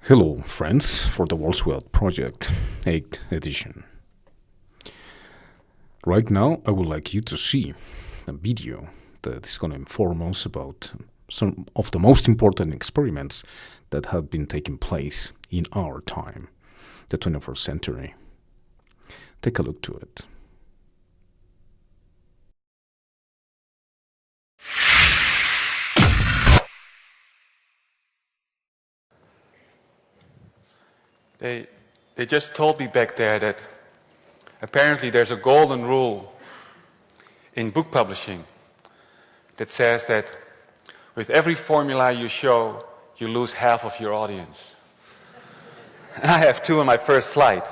Hello, friends, for the World's World Project 8th edition. Right now, I would like you to see a video that is going to inform us about some of the most important experiments that have been taking place in our time, the 21st century. Take a look to it. They just told me back there that apparently there's a golden rule in book publishing that says that with every formula you show, you lose half of your audience. And I have two on my first slide.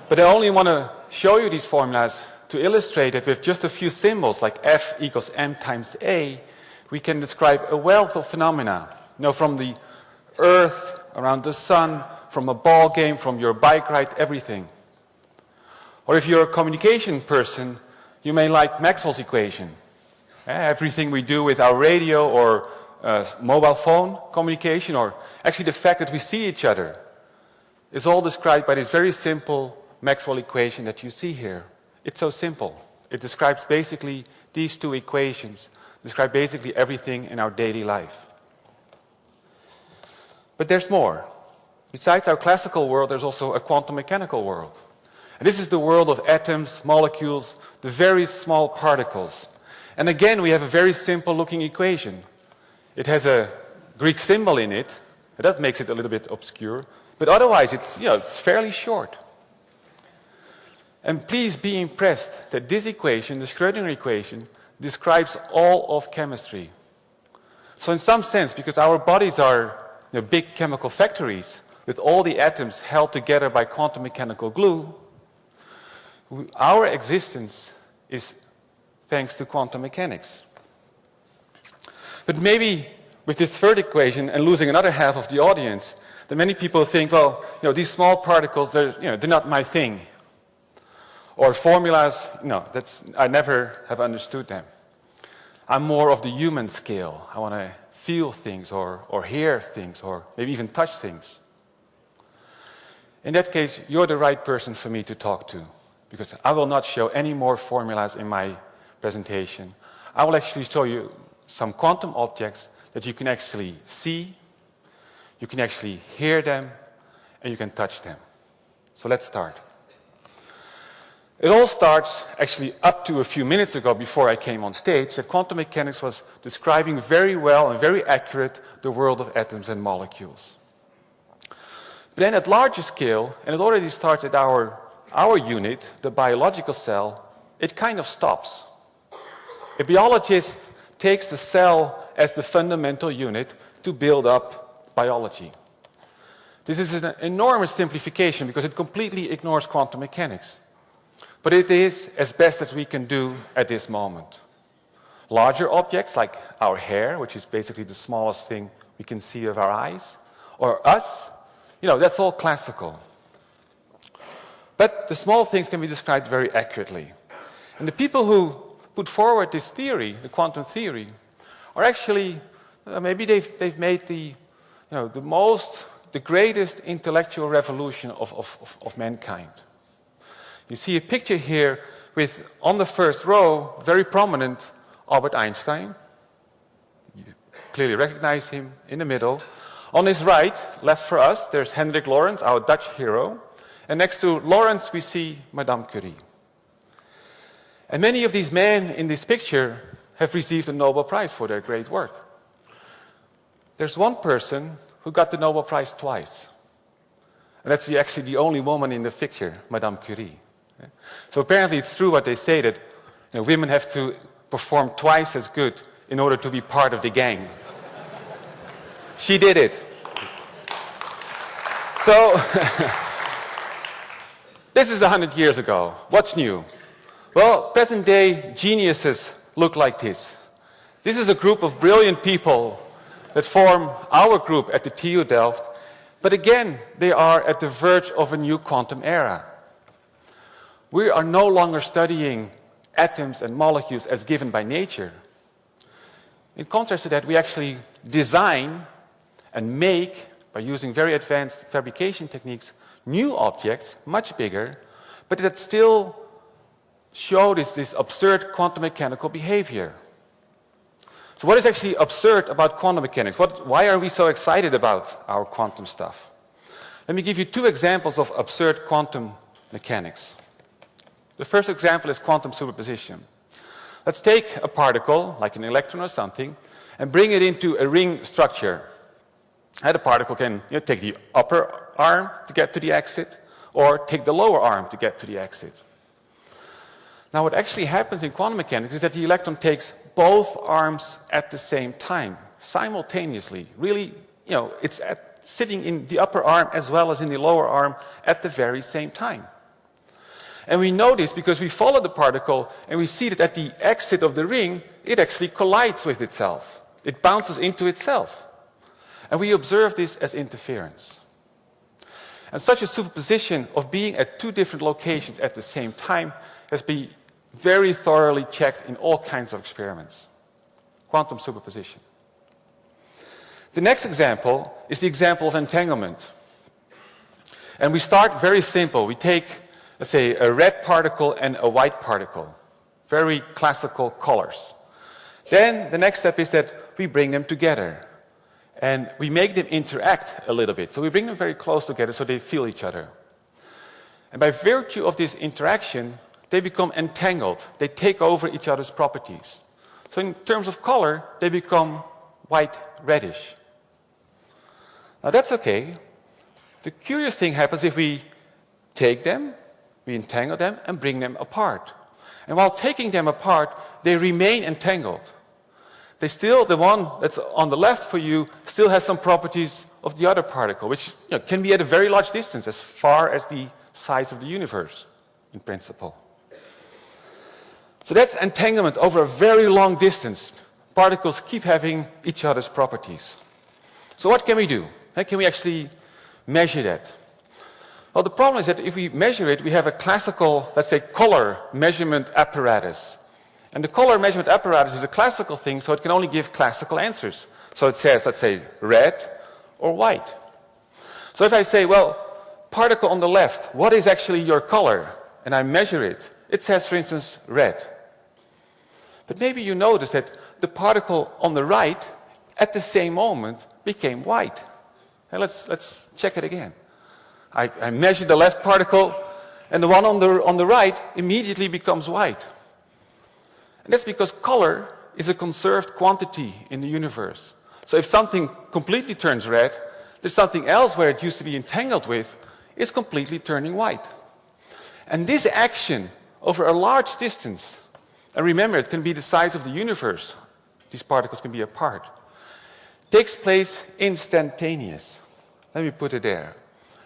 But I only want to show you these formulas to illustrate that with just a few symbols like F equals M times A, we can describe a wealth of phenomena. You know, from the Earth, around the sun, from a ball game, from your bike ride, everything. Or if you're a communication person, you may like Maxwell's equation. Everything we do with our radio or mobile phone communication, or actually the fact that we see each other, is all described by this very simple Maxwell equation that you see here. It's so simple. It describes basically these two equations, describe basically everything in our daily life. But there's more. Besides our classical world, there's also a quantum mechanical world. And this is the world of atoms, molecules, the very small particles. And again, we have a very simple looking equation. It has a Greek symbol in it. That makes it a little bit obscure. But otherwise, it's fairly short. And please be impressed that this equation, the Schrödinger equation, describes all of chemistry. So in some sense, because our bodies are big chemical factories with all the atoms held together by quantum mechanical glue, our existence is thanks to quantum mechanics. But maybe with this third equation and losing another half of the audience, that many people think, well, these small particles, they're not my thing. Or formulas, I never have understood them. I'm more of the human scale. I want to feel things or hear things or maybe even touch things. In that case, you're the right person for me to talk to, because I will not show any more formulas in my presentation. I will actually show you some quantum objects that you can actually see, you can actually hear them, and you can touch them. So let's start. It all starts actually up to a few minutes ago before I came on stage, that quantum mechanics was describing very well and very accurate the world of atoms and molecules. But then at larger scale, and it already starts at our unit, the biological cell, it kind of stops. A biologist takes the cell as the fundamental unit to build up biology. This is an enormous simplification because it completely ignores quantum mechanics. But it is as best as we can do at this moment. Larger objects like our hair, which is basically the smallest thing we can see of our eyes, or us, that's all classical. But the small things can be described very accurately. And the people who put forward this theory, the quantum theory, are actually, maybe they've made the greatest intellectual revolution of mankind. You see a picture here with, on the first row, very prominent Albert Einstein. You clearly recognize him in the middle. On his right, left for us, there's Hendrik Lorentz, our Dutch hero. And next to Lorentz, we see Madame Curie. And many of these men in this picture have received a Nobel Prize for their great work. There's one person who got the Nobel Prize twice. And that's actually the only woman in the picture, Madame Curie. So apparently it's true what they say, that women have to perform twice as good in order to be part of the gang. She did it. So, this is 100 years ago. What's new? Well, present-day geniuses look like this. This is a group of brilliant people that form our group at the TU Delft. But again, they are at the verge of a new quantum era. We are no longer studying atoms and molecules as given by nature. In contrast to that, we actually design and make by using very advanced fabrication techniques, new objects, much bigger, but that still show this absurd quantum mechanical behavior. So what is actually absurd about quantum mechanics? Why are we so excited about our quantum stuff? Let me give you two examples of absurd quantum mechanics. The first example is quantum superposition. Let's take a particle, like an electron or something, and bring it into a ring structure. And the particle can take the upper arm to get to the exit, or take the lower arm to get to the exit. Now what actually happens in quantum mechanics is that the electron takes both arms at the same time, simultaneously. Really, it's sitting in the upper arm as well as in the lower arm at the very same time. And we know this because we follow the particle and we see that at the exit of the ring, it actually collides with itself. It bounces into itself. And we observe this as interference. And such a superposition of being at two different locations at the same time has been very thoroughly checked in all kinds of experiments. Quantum superposition. The next example is the example of entanglement. And we start very simple. We take, let's say, a red particle and a white particle. Very classical colors. Then the next step is that we bring them together. And we make them interact a little bit. So we bring them very close together so they feel each other. And by virtue of this interaction, they become entangled. They take over each other's properties. So in terms of color, they become white-reddish. Now that's okay. The curious thing happens if we take them, we entangle them, and bring them apart. And while taking them apart, they remain entangled. The one that's on the left for you still has some properties of the other particle, which can be at a very large distance, as far as the size of the universe, in principle. So that's entanglement over a very long distance. Particles keep having each other's properties. So what can we do? How can we actually measure that? Well, the problem is that if we measure it, we have a classical, let's say, color measurement apparatus. And the color measurement apparatus is a classical thing, so it can only give classical answers. So it says, let's say, red or white. So if I say, well, particle on the left, what is actually your color? And I measure it. It says, for instance, red. But maybe you notice that the particle on the right, at the same moment, became white. And let's check it again. I measure the left particle, and the one on the right immediately becomes white. And that's because color is a conserved quantity in the universe. So if something completely turns red, there's something else where it used to be entangled with is completely turning white. And this action over a large distance, and remember, it can be the size of the universe, these particles can be apart, takes place instantaneous. Let me put it there.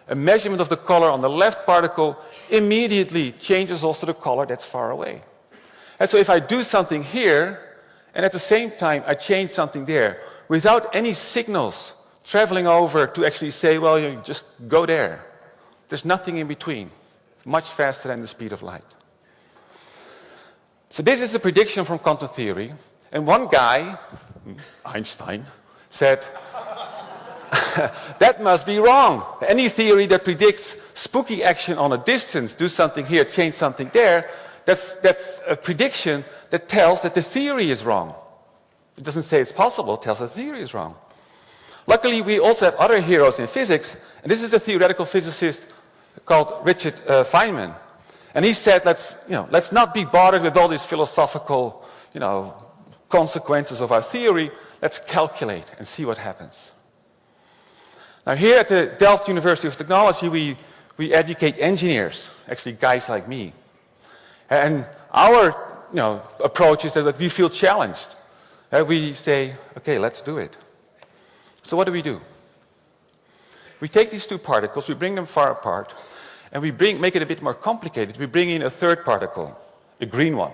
A measurement of the color on the left particle immediately changes also the color that's far away. And so if I do something here, and at the same time I change something there, without any signals traveling over to actually say, well, you just go there. There's nothing in between. Much faster than the speed of light. So this is a prediction from quantum theory. And one guy, Einstein, said, that must be wrong. Any theory that predicts spooky action on a distance, do something here, change something there, that's a prediction that tells that the theory is wrong. It doesn't say it's possible, it tells the theory is wrong. Luckily, we also have other heroes in physics, and this is a theoretical physicist called Richard Feynman. And he said, let's not be bothered with all these philosophical, consequences of our theory. Let's calculate and see what happens. Now here at the Delft University of Technology, we educate engineers, actually guys like me. And our approach is that we feel challenged. We say, okay, let's do it. So what do? We take these two particles, we bring them far apart, and we make it a bit more complicated. We bring in a third particle, a green one.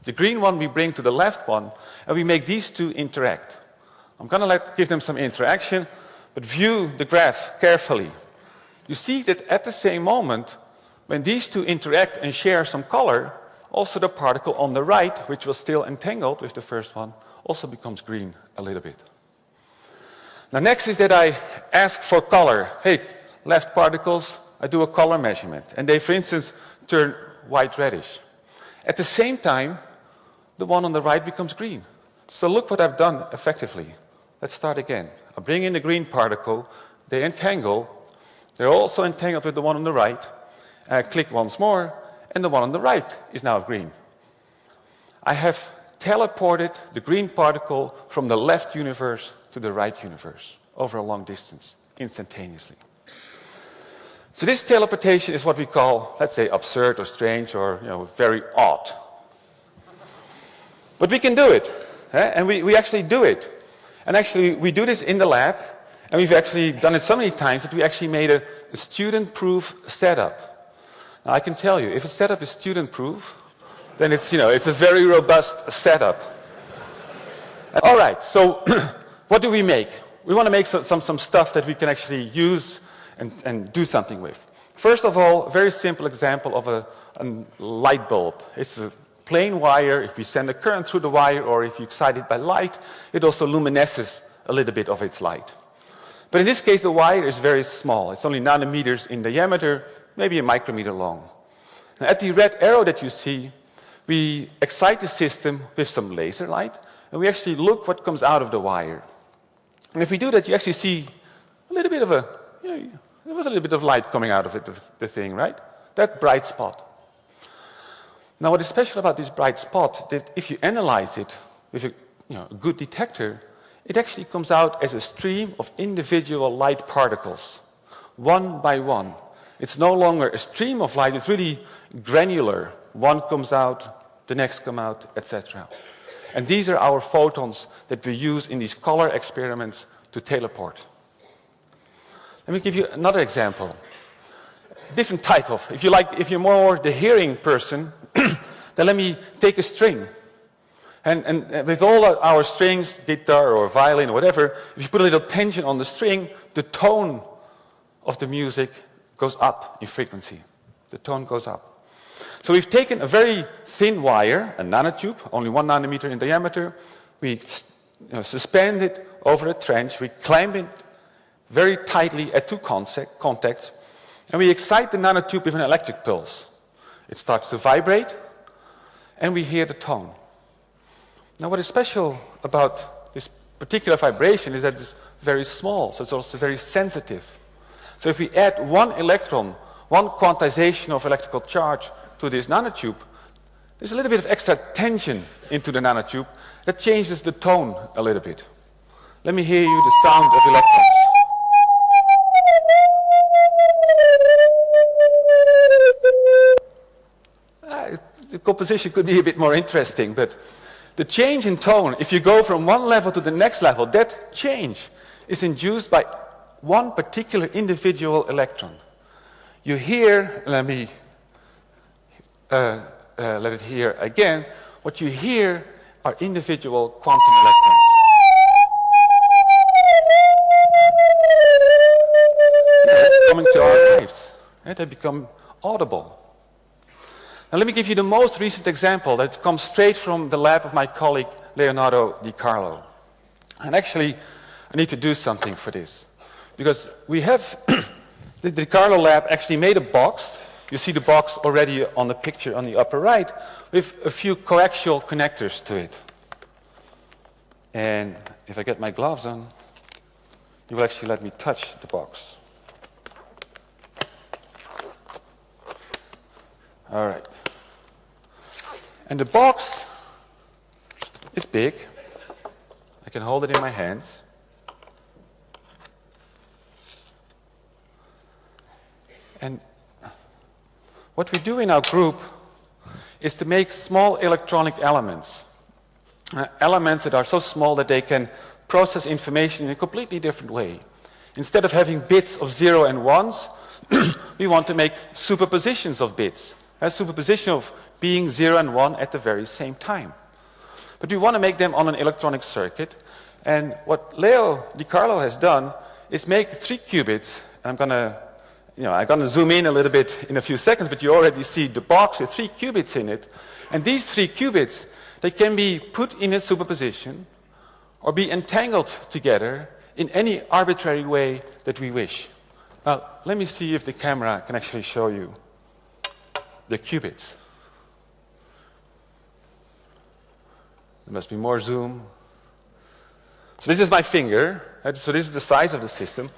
The green one we bring to the left one, and we make these two interact. I'm going to give them some interaction, but view the graph carefully. You see that at the same moment, when these two interact and share some color, also the particle on the right, which was still entangled with the first one, also becomes green a little bit. Now next is that I ask for color. Hey, left particles, I do a color measurement. And they, for instance, turn white-reddish. At the same time, the one on the right becomes green. So look what I've done effectively. Let's start again. I bring in the green particle, they entangle. They're also entangled with the one on the right. And I click once more, and the one on the right is now green. I have teleported the green particle from the left universe to the right universe over a long distance, instantaneously. So this teleportation is what we call, let's say, absurd or strange or very odd. But we can do it, and we actually do it. And actually, we do this in the lab, and we've actually done it so many times that we actually made a student-proof setup. Now, I can tell you, if a setup is student-proof, then it's a very robust setup. All right, so what do we make? We want to make some stuff that we can actually use and do something with. First of all, a very simple example of a light bulb. It's a plain wire. If we send a current through the wire or if you excite it by light, it also luminesces a little bit of its light. But in this case, the wire is very small. It's only nanometers in diameter, maybe a micrometer long. Now, at the red arrow that you see, we excite the system with some laser light, and we actually look what comes out of the wire. And if we do that, you actually see a little bit of there was a little bit of light coming out of it, the thing, right? That bright spot. Now, what is special about this bright spot, that if you analyze it with a good detector, it actually comes out as a stream of individual light particles, one by one. It's no longer a stream of light, it's really granular. One comes out, the next come out, etc. And these are our photons that we use in these color experiments to teleport. Let me give you another example. Different type of, if you're more the hearing person, then let me take a string. And with all our strings, guitar or violin or whatever, if you put a little tension on the string, the tone of the music goes up in frequency. The tone goes up. So we've taken a very thin wire, a nanotube, only 1 nanometer in diameter. We suspend it over a trench. We clamp it very tightly at 2 contacts. And we excite the nanotube with an electric pulse. It starts to vibrate, and we hear the tone. Now, what is special about this particular vibration is that it's very small, so it's also very sensitive. So if we add 1 electron, 1 quantization of electrical charge to this nanotube, there's a little bit of extra tension into the nanotube that changes the tone a little bit. Let me hear you the sound of electrons. The composition could be a bit more interesting, but the change in tone, if you go from one level to the next level, that change is induced by 1 particular individual electron. You hear, let me let it hear again, what you hear are individual quantum electrons. It's coming to our lives, and they become audible. Now let me give you the most recent example that comes straight from the lab of my colleague Leonardo Di Carlo. And actually, I need to do something for this. Because we have, the Di Carlo lab actually made a box. You see the box already on the picture on the upper right, with a few coaxial connectors to it. And if I get my gloves on, you will actually let me touch the box. All right. And the box is big. I can hold it in my hands. And what we do in our group is to make small electronic elements. Elements that are so small that they can process information in a completely different way. Instead of having bits of 0 and 1s, we want to make superpositions of bits. A superposition of being 0 and 1 at the very same time. But we want to make them on an electronic circuit. And what Leo Di Carlo has done is make 3 qubits. I'm going to zoom in a little bit in a few seconds, but you already see the box with 3 qubits in it. And these 3 qubits, they can be put in a superposition or be entangled together in any arbitrary way that we wish. Now, let me see if the camera can actually show you the qubits. There must be more zoom. So this is my finger. So this is the size of the system.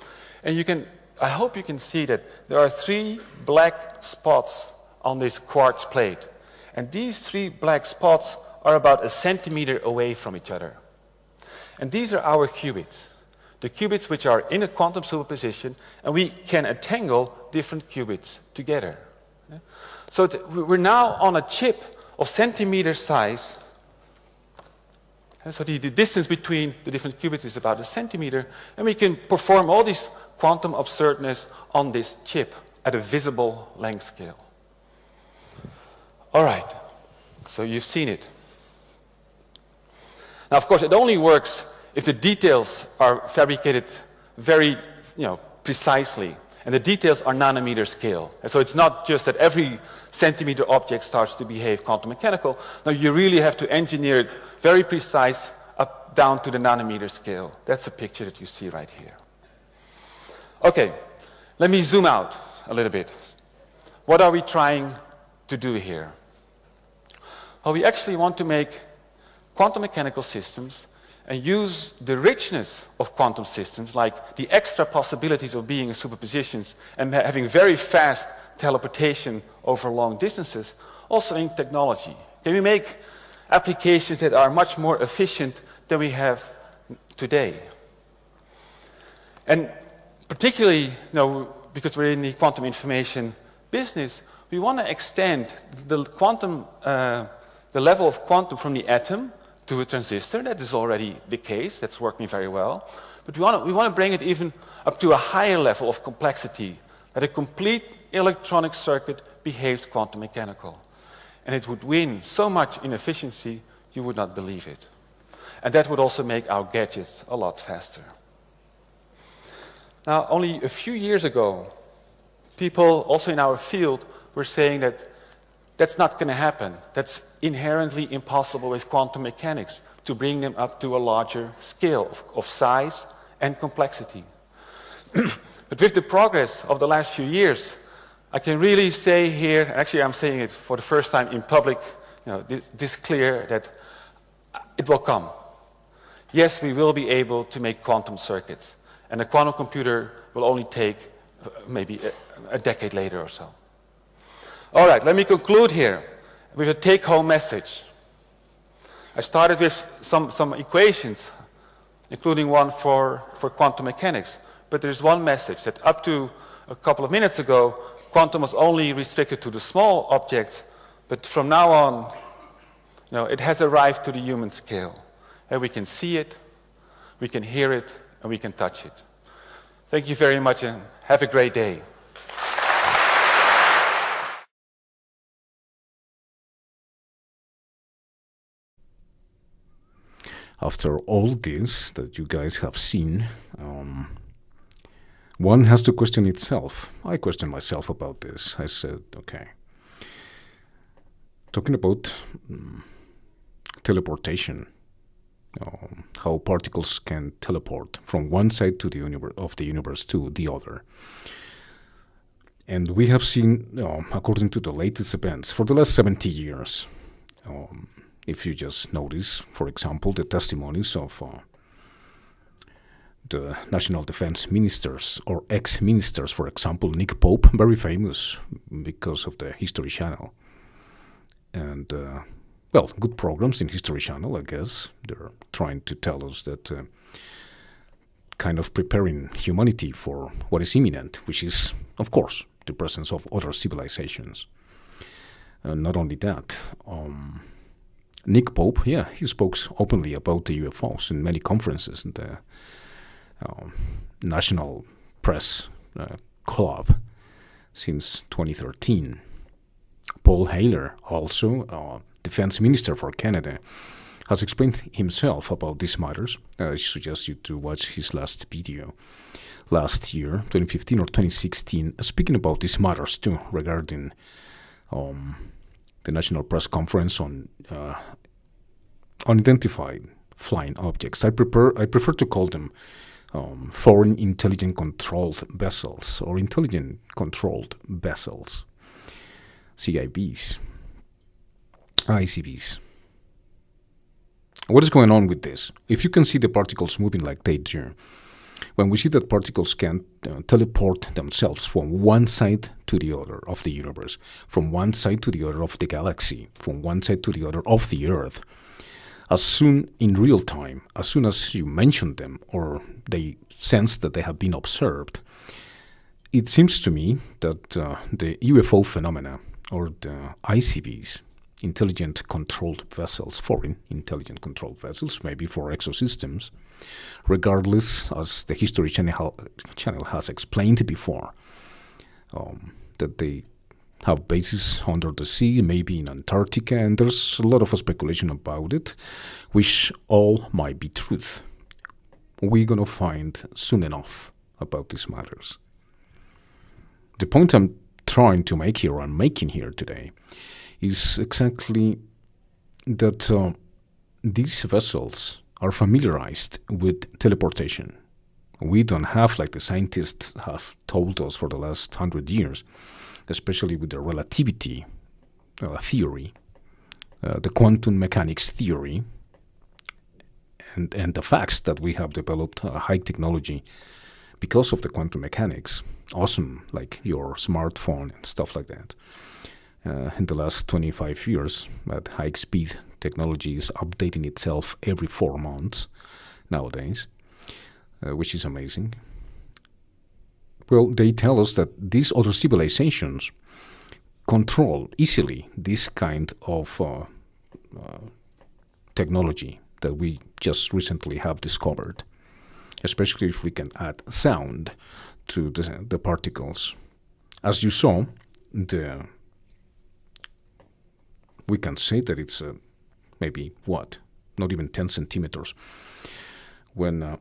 And you can, I hope you can see that there are 3 black spots on this quartz plate. And these 3 black spots are about 1 centimeter away from each other. And these are our qubits. The qubits which are in a quantum superposition, and we can entangle different qubits together. So we're now on a chip of centimeter size. So the distance between the different qubits is about 1 centimeter, and we can perform all this quantum absurdness on this chip at a visible length scale. All right, so you've seen it. Now, of course, it only works if the details are fabricated very, precisely, and the details are nanometer scale. And so it's not just that every centimeter object starts to behave quantum mechanical. No, you really have to engineer it very precise up down to the nanometer scale. That's the picture that you see right here. Okay, let me zoom out a little bit. What are we trying to do here? Well, we actually want to make quantum mechanical systems and use the richness of quantum systems, like the extra possibilities of being in superpositions and having very fast teleportation over long distances, also in technology. Can we make applications that are much more efficient than we have today? And particularly, because we're in the quantum information business, we want to extend the quantum, the level of quantum from the atom to a transistor. That is already the case. That's working very well. But we want to bring it even up to a higher level of complexity, that a complete electronic circuit behaves quantum mechanical. And it would win so much in efficiency, you would not believe it. And that would also make our gadgets a lot faster. Now, only a few years ago, people also in our field were saying that that's not going to happen. That's inherently impossible with quantum mechanics, to bring them up to a larger scale of size and complexity. But with the progress of the last few years, I can really say here, actually I'm saying it for the first time in public, this clear, that it will come. Yes, we will be able to make quantum circuits, and a quantum computer will only take maybe a decade later or so. All right, let me conclude here with a take-home message. I started with some equations, including one for quantum mechanics. But there's one message, that up to a couple of minutes ago, quantum was only restricted to the small objects, but from now on, it has arrived to the human scale. And we can see it, we can hear it, and we can touch it. Thank you very much, and have a great day. After all this that you guys have seen, one has to question itself. I questioned myself about this. I said, okay, talking about teleportation, how particles can teleport from one side to of the universe to the other. And we have seen, according to the latest events, for the last 70 years, if you just notice, for example, the testimonies of the national defense ministers or ex-ministers, for example, Nick Pope, very famous because of the History Channel. And, good programs in History Channel, I guess. They're trying to tell us that kind of preparing humanity for what is imminent, which is, of course, the presence of other civilizations. Not only that, Nick Pope, he spoke openly about the UFOs in many conferences in the National Press Club since 2013. Paul Haler, also defense minister for Canada, has explained himself about these matters. I suggest you to watch his last video last year, 2015 or 2016, speaking about these matters too, regarding the National Press Conference on unidentified flying objects. I prefer to call them foreign intelligent controlled vessels or intelligent controlled vessels, CIVs, ICVs. What is going on with this? If you can see the particles moving like they do, when we see that particles can teleport themselves from one side to the other of the universe, from one side to the other of the galaxy, from one side to the other of the Earth, as soon in real time, as soon as you mention them or they sense that they have been observed, it seems to me that the UFO phenomena or the ICVs, intelligent controlled vessels, foreign intelligent controlled vessels, maybe for exosystems, regardless, as the History Channel has explained before, that they have bases under the sea, maybe in Antarctica, and there's a lot of speculation about it, which all might be truth. We're going to find soon enough about these matters. The point I'm trying to make here, I'm making here today, is exactly that these vessels are familiarized with teleportation. We don't have, like the scientists have told us for the last 100 years, especially with the relativity theory, the quantum mechanics theory, and the facts that we have developed high technology because of the quantum mechanics, awesome, like your smartphone and stuff like that. In the last 25 years, at high speed, technology is updating itself every 4 months nowadays, which is amazing. Well, they tell us that these other civilizations control easily this kind of technology that we just recently have discovered, especially if we can add sound to the particles. As you saw, we can say that it's maybe, not even 10 centimeters. When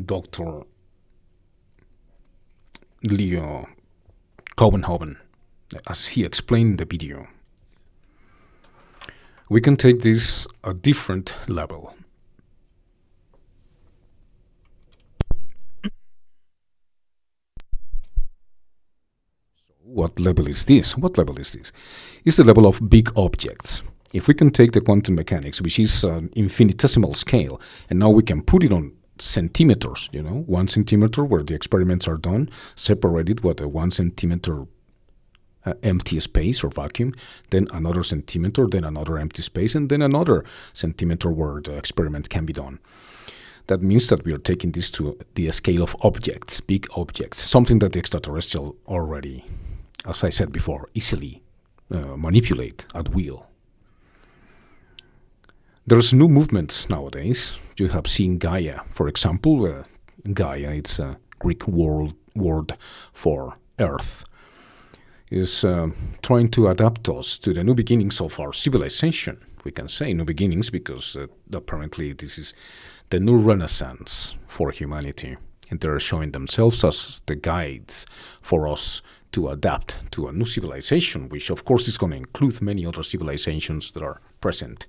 Dr. Leo Copenhagen, as he explained in the video, we can take this a different level. What level is this? What level is this? It's the level of big objects. If we can take the quantum mechanics, which is an infinitesimal scale, and now we can put it on centimeters, 1 centimeter where the experiments are done, separated with a 1 centimeter empty space or vacuum, then another centimeter, then another empty space, and then another centimeter where the experiment can be done. That means that we are taking this to the scale of objects, big objects, something that the extraterrestrial already, as I said before, easily manipulate at will. There's new movements nowadays. You have seen Gaia, for example. Gaia, it's a Greek word for earth, is trying to adapt us to the new beginnings of our civilization. We can say new beginnings because apparently this is the new renaissance for humanity. And they're showing themselves as the guides for us to adapt to a new civilization, which of course is going to include many other civilizations that are present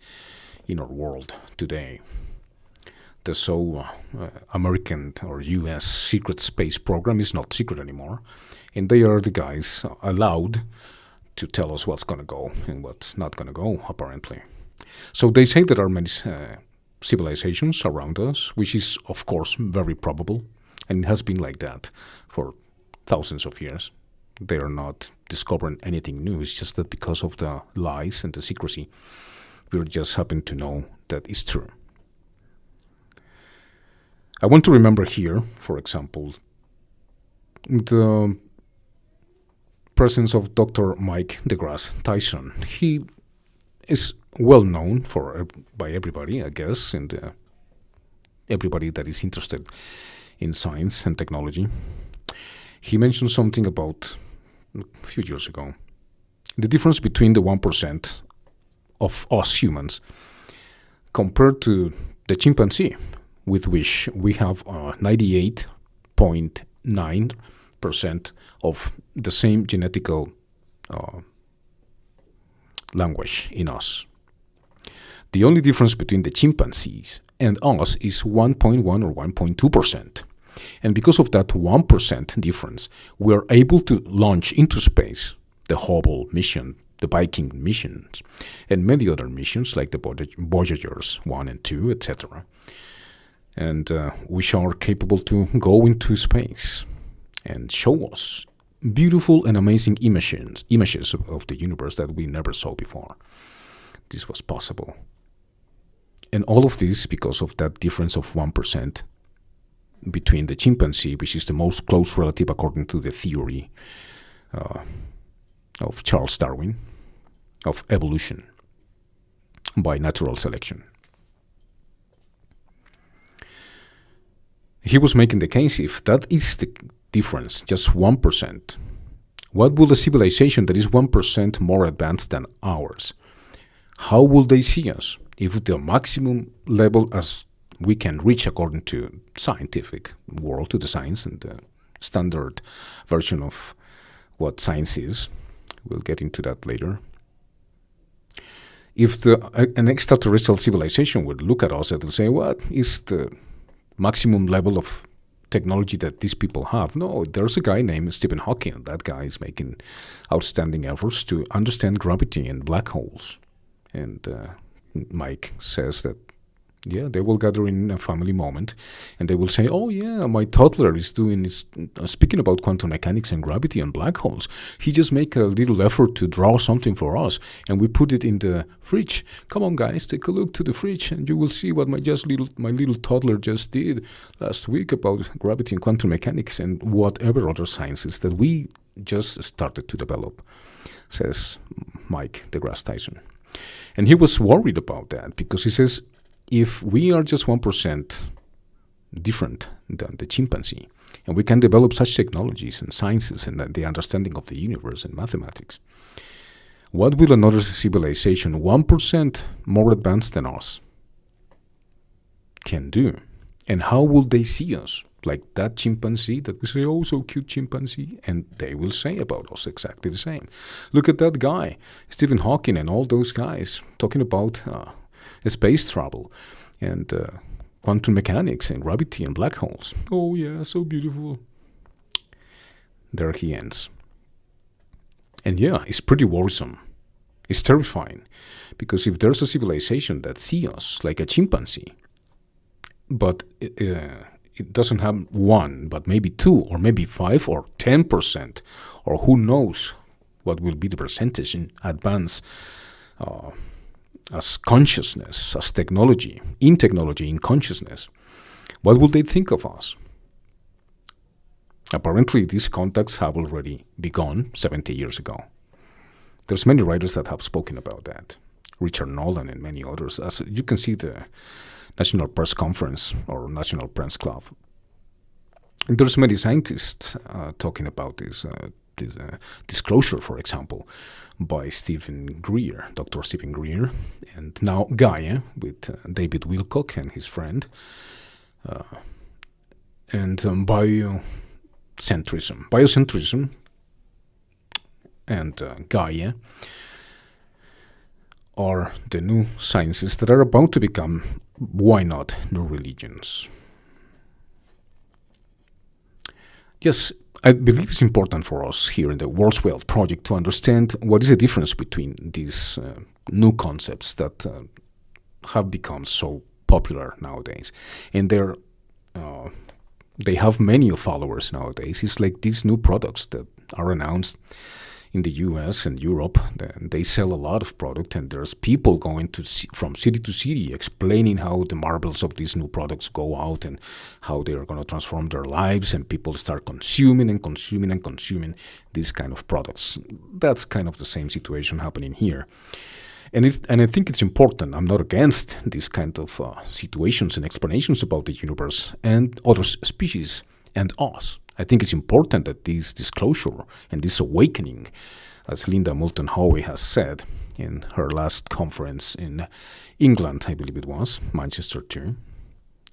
in our world today. The American or US secret space program is not secret anymore, and they are the guys allowed to tell us what's going to go and what's not going to go, apparently. So they say there are many civilizations around us, which is of course very probable, and it has been like that for thousands of years. They are not discovering anything new. It's just that because of the lies and the secrecy, we just happen to know that it's true. I want to remember here, for example, the presence of Dr. Mike deGrasse Tyson. He is well known by everybody, I guess, and everybody that is interested in science and technology. He mentioned something about a few years ago. The difference between the 1% of us humans compared to the chimpanzee, with which we have 98.9% of the same genetical language in us. The only difference between the chimpanzees and us is 1.1 or 1.2%. And because of that 1% difference, we are able to launch into space the Hubble mission, the Viking missions, and many other missions like the Voyagers 1 and 2, etc. And which are capable to go into space and show us beautiful and amazing images of the universe that we never saw before. This was possible. And all of this because of that difference of 1% between the chimpanzee, which is the most close relative according to the theory of Charles Darwin, of evolution by natural selection. He was making the case, if that is the difference, just 1%, what will a civilization that is 1% more advanced than ours, how will they see us if the maximum level as we can reach according to scientific world, to the science and the standard version of what science is? We'll get into that later. If an extraterrestrial civilization would look at us and say, what is the maximum level of technology that these people have? No, there's a guy named Stephen Hawking. That guy is making outstanding efforts to understand gravity and black holes. And Mike says that, yeah, they will gather in a family moment and they will say, oh yeah, my toddler is speaking about quantum mechanics and gravity and black holes. He just make a little effort to draw something for us and we put it in the fridge. Come on guys, take a look to the fridge and you will see what my little toddler just did last week about gravity and quantum mechanics and whatever other sciences that we just started to develop, says Mike deGrasse Tyson. And he was worried about that because he says, if we are just 1% different than the chimpanzee, and we can develop such technologies and sciences and the understanding of the universe and mathematics, what will another civilization 1% more advanced than us can do? And how will they see us? Like that chimpanzee that we say, oh, so cute chimpanzee, and they will say about us exactly the same. Look at that guy, Stephen Hawking and all those guys talking about space travel and quantum mechanics and gravity and black holes. Oh yeah, so beautiful. There he ends. And yeah, it's pretty worrisome. It's terrifying. Because if there's a civilization that sees us like a chimpanzee, but it doesn't have 1, but maybe 2, or maybe 5, or 10%, or who knows what will be the percentage in advance as consciousness, as technology, in consciousness, what will they think of us? Apparently, these contacts have already begun 70 years ago. There's many writers that have spoken about that. Richard Nolan and many others. As you can see the National Press Conference or National Press Club. There's many scientists talking about this disclosure, for example, by Stephen Greer, Dr. Stephen Greer, and now Gaia with David Wilcock and his friend, and biocentrism, and Gaia are the new sciences that are about to become, why not, new religions. Yes, I believe it's important for us here in the World's Wealth Project to understand what is the difference between these new concepts that have become so popular nowadays. And they have many followers nowadays. It's like these new products that are announced in the US and Europe. They sell a lot of product, and there's people going from city to city explaining how the marvels of these new products go out and how they are going to transform their lives, and people start consuming these kind of products. That's kind of the same situation happening here. And I think it's important. I'm not against these kind of situations and explanations about the universe and other species and us. I think it's important that this disclosure and this awakening, as Linda Moulton Howe has said in her last conference in England, I believe it was, Manchester too,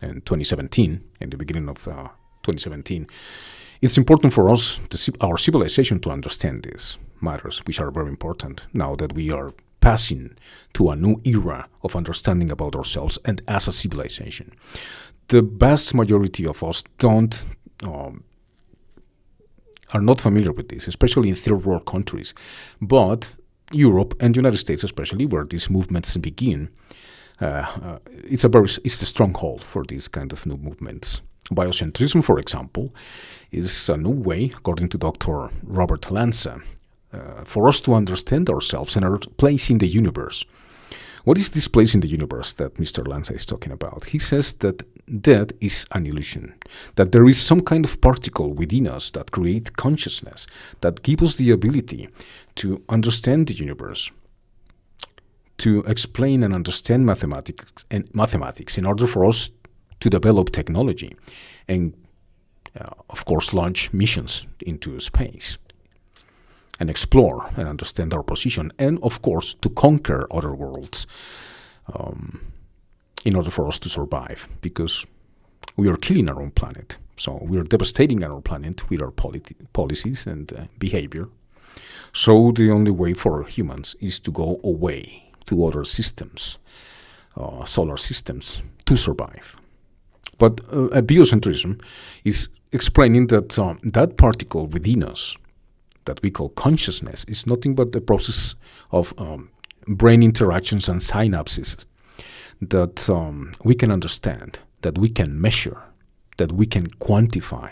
in 2017, in the beginning of 2017, it's important for us, our civilization, to understand these matters, which are very important now that we are passing to a new era of understanding about ourselves and as a civilization. The vast majority of us don't are not familiar with this, especially in third world countries. But Europe and United States, especially where these movements begin, it's a stronghold for these kind of new movements. Biocentrism, for example, is a new way, according to Dr. Robert Lanza, for us to understand ourselves and our place in the universe. What is this place in the universe that Mr. Lanza is talking about? He says that death is an illusion, that there is some kind of particle within us that creates consciousness, that gives us the ability to understand the universe, to explain and understand mathematics in order for us to develop technology and, of course, launch missions into space and explore and understand our position, and, of course, to conquer other worlds in order for us to survive, because we are killing our own planet. So we are devastating our planet with our policies and behavior. So the only way for humans is to go away to other systems, solar systems, to survive. But biocentrism is explaining that that particle within us that we call consciousness is nothing but the process of brain interactions and synapses that we can understand, that we can measure, that we can quantify,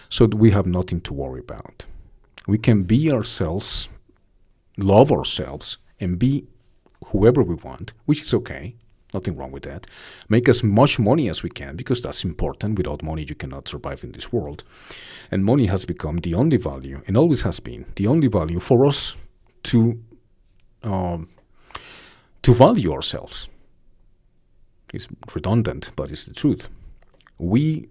so that we have nothing to worry about. We can be ourselves, love ourselves, and be whoever we want, which is okay. Nothing wrong with that. Make as much money as we can, because that's important. Without money, you cannot survive in this world. And money has become the only value, and always has been, the only value for us to value ourselves. It's redundant, but it's the truth. We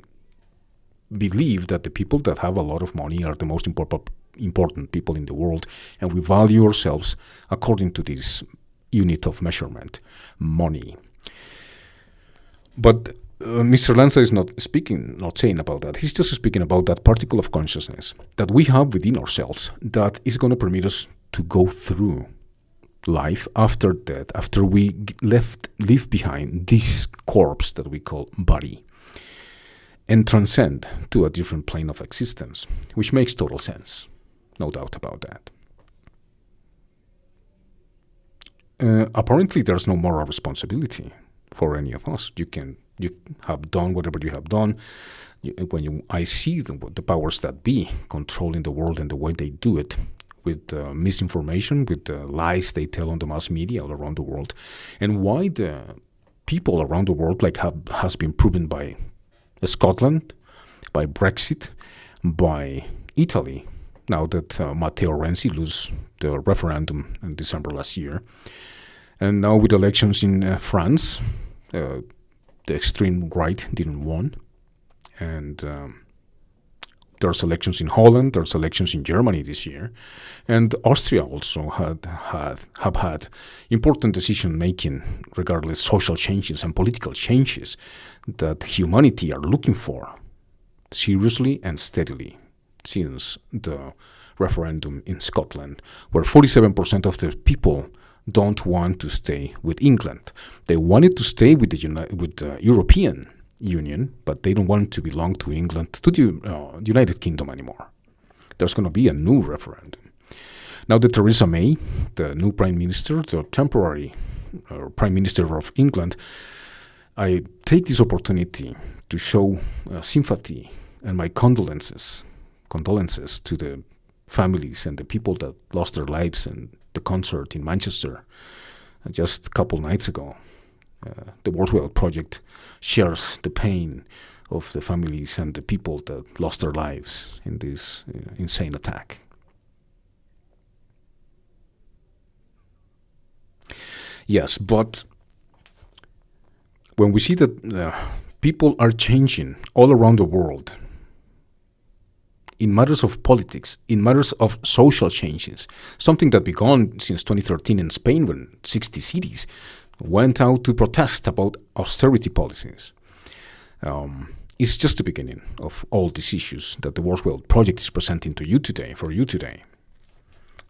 believe that the people that have a lot of money are the most important people in the world, and we value ourselves according to this unit of measurement, money. But Mr. Lanza is not saying about that. He's just speaking about that particle of consciousness that we have within ourselves that is going to permit us to go through life after death, after we leave behind this corpse that we call body, and transcend to a different plane of existence, which makes total sense. No doubt about that. Apparently, there's no moral responsibility for any of us. You have done whatever you have done. I see the powers that be controlling the world and the way they do it, with misinformation, with the lies they tell on the mass media all around the world, and why the people around the world, like has been proven by Scotland, by Brexit, by Italy, now that Matteo Renzi lost the referendum in December last year. And now with elections in France, the extreme right didn't win. And there's elections in Holland, there's elections in Germany this year. And Austria also have had important decision-making regarding social changes and political changes that humanity are looking for seriously and steadily since the referendum in Scotland, where 47% of the people don't want to stay with England. They wanted to stay with the European Union, but they don't want to belong to England, to the United Kingdom anymore. There's going to be a new referendum. Now that Theresa May, the new Prime Minister, the temporary Prime Minister of England, I take this opportunity to show sympathy and my condolences to the families and the people that lost their lives in the concert in Manchester just a couple nights ago. The World Wide Project shares the pain of the families and the people that lost their lives in this insane attack. Yes, but when we see that people are changing all around the world, in matters of politics, in matters of social changes, something that began since 2013 in Spain when 60 cities went out to protest about austerity policies. It's just the beginning of all these issues that the World Wide Project is presenting to you today, for you today.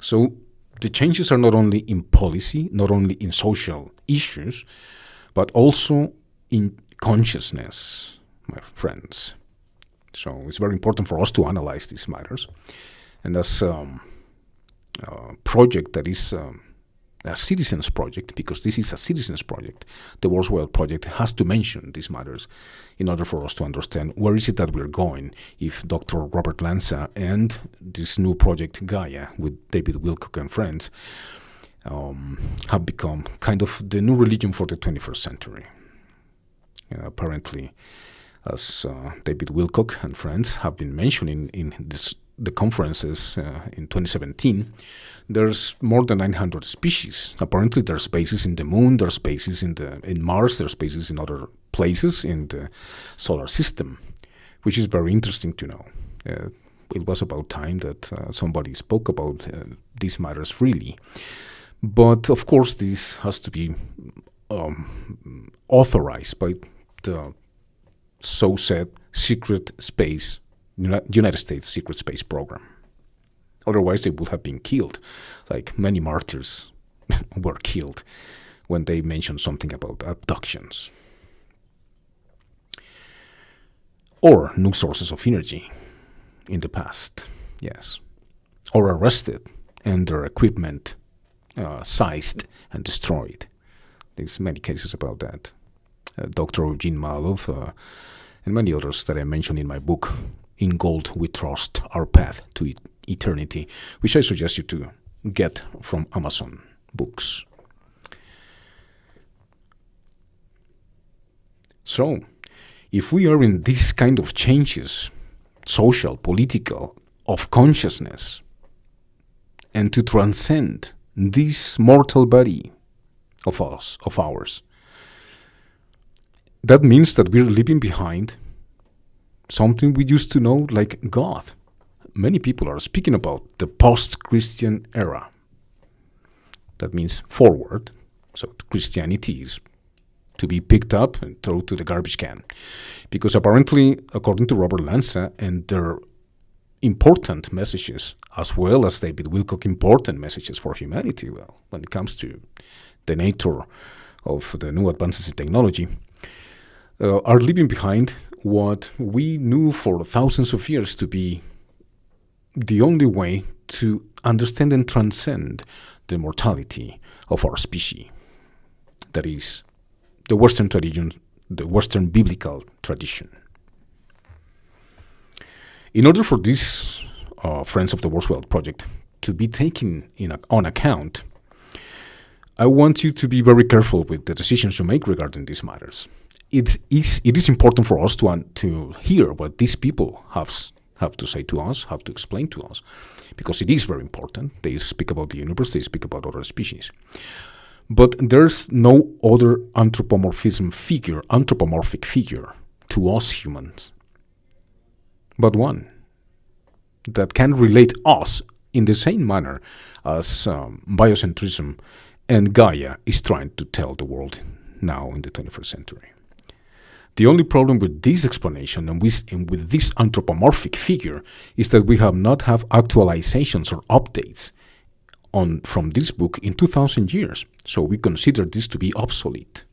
So the changes are not only in policy, not only in social issues, but also in consciousness, my friends. So it's very important for us to analyze these matters. And as a project that is a citizens project, because this is a citizens project, the World Wide Project has to mention these matters in order for us to understand where is it that we're going if Dr. Robert Lanza and this new project Gaia with David Wilcock and friends have become kind of the new religion for the 21st century. Apparently, as David Wilcock and friends have been mentioning in the conferences in 2017, there's more than 900 species. Apparently, there are species in the moon, there are species in Mars, there are species in other places in the solar system, which is very interesting to know. It was about time that somebody spoke about these matters freely. But of course, this has to be authorized by the so-said secret space, United States secret space program. Otherwise, they would have been killed, like many martyrs were killed when they mentioned something about abductions. Or new sources of energy in the past, yes. Or arrested and their equipment seized and destroyed. There's many cases about that. Dr. Eugene Malov and many others that I mentioned in my book, In Gold We Trust, Our Path to Eternity, which I suggest you to get from Amazon Books. So, if we are in this kind of changes, social, political, of consciousness, and to transcend this mortal body of ours, that means that we're leaving behind something we used to know like God. Many people are speaking about the post-Christian era. That means forward. So Christianity is to be picked up and thrown to the garbage can. Because apparently, according to Robert Lanza and their important messages, as well as David Wilcock important messages for humanity, well, when it comes to the nature of the new advances in technology, are leaving behind what we knew for thousands of years to be the only way to understand and transcend the mortality of our species. That is, the Western tradition, the Western biblical tradition. In order for this Friends of the World Wide Project to be taken on account, I want you to be very careful with the decisions you make regarding these matters. It is important for us to hear what these people have to say to us, have to explain to us, because it is very important. They speak about the universe, they speak about other species. But there's no other anthropomorphic figure to us humans, but one that can relate us in the same manner as biocentrism and Gaia is trying to tell the world now in the 21st century. The only problem with this explanation and with this anthropomorphic figure is that we have not have actualizations or updates from this book in 2,000 years. So we consider this to be obsolete.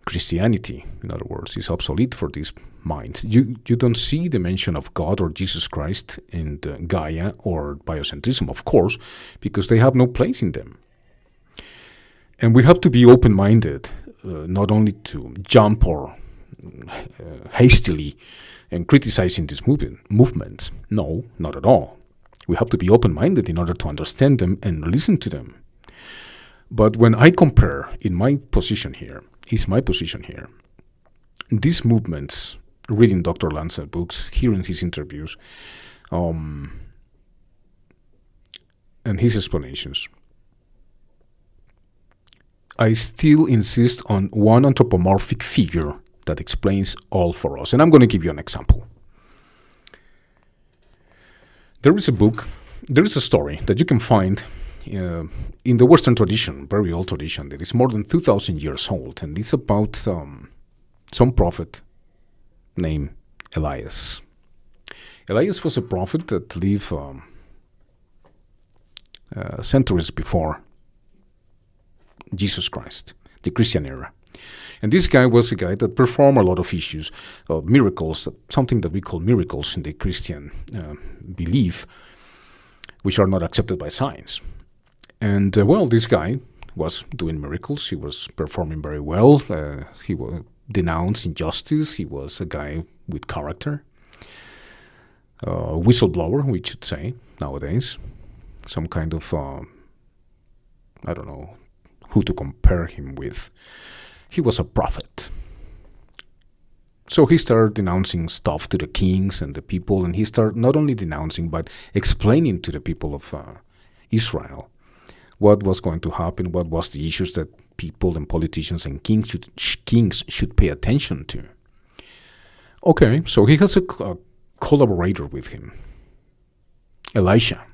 Christianity, in other words, is obsolete for these minds. You don't see the mention of God or Jesus Christ in the Gaia or biocentrism, of course, because they have no place in them. And we have to be open-minded, not only to jump or hastily and criticizing these movements. No, not at all. We have to be open-minded in order to understand them and listen to them. But when I compare, my position here, these movements, reading Dr. Lanza books, hearing his interviews, and his explanations, I still insist on one anthropomorphic figure that explains all for us. And I'm going to give you an example. There is a story that you can find in the Western tradition, very old tradition, that is more than 2,000 years old. And it's about some prophet named Elias. Elias was a prophet that lived centuries before Jesus Christ, the Christian era. And this guy was a guy that performed a lot of issues, miracles, something that we call miracles in the Christian belief, which are not accepted by science. And this guy was doing miracles. He was performing very well. He denounced injustice. He was a guy with character. Whistleblower, we should say, nowadays. Some kind of, I don't know who to compare him with. He was a prophet. So he started denouncing stuff to the kings and the people, and he started not only denouncing, but explaining to the people of Israel what was going to happen, what was the issues that people and politicians and kings should pay attention to. Okay, so he has a collaborator with him, Elisha.